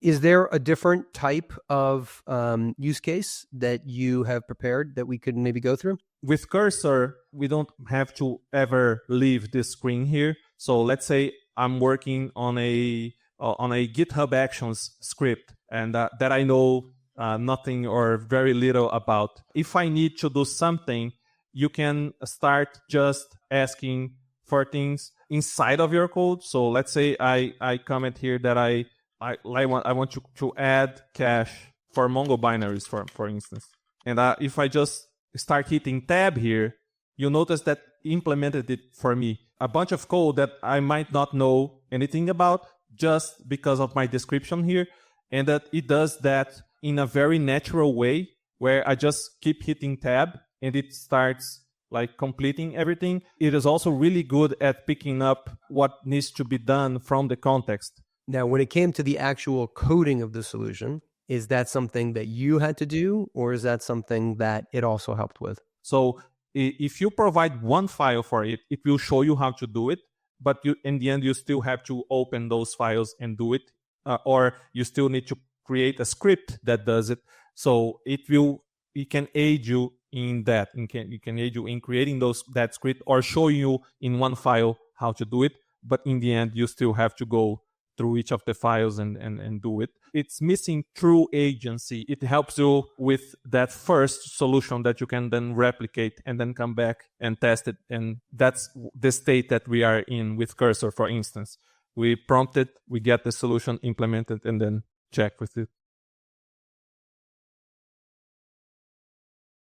Is there a different type of use case that you have prepared that we could maybe go through? With Cursor, we don't have to ever leave this screen here. So let's say I'm working on a GitHub Actions script and that I know nothing or very little about. If I need to do something, you can start just asking for things inside of your code. So let's say I comment here that I want to add cache for Mongo binaries, for instance. And if I just start hitting tab here, you'll notice that it implemented it for me. A bunch of code that I might not know anything about just because of my description here. And that it does that in a very natural way where I just keep hitting tab and it starts like completing everything. It is also really good at picking up what needs to be done from the context. Now, when it came to the actual coding of the solution, is that something that you had to do, or is that something that it also helped with? So if you provide one file for it, it will show you how to do it. But in the end, you still have to open those files and do it. Or you still need to create a script that does it. So it can aid you in that. It can aid you in creating that script or show you in one file how to do it. But in the end, you still have to go through each of the files and do it. It's missing true agency. It helps you with that first solution that you can then replicate and then come back and test it. And that's the state that we are in with Cursor, for instance. We prompt it, we get the solution implemented, and then check with it.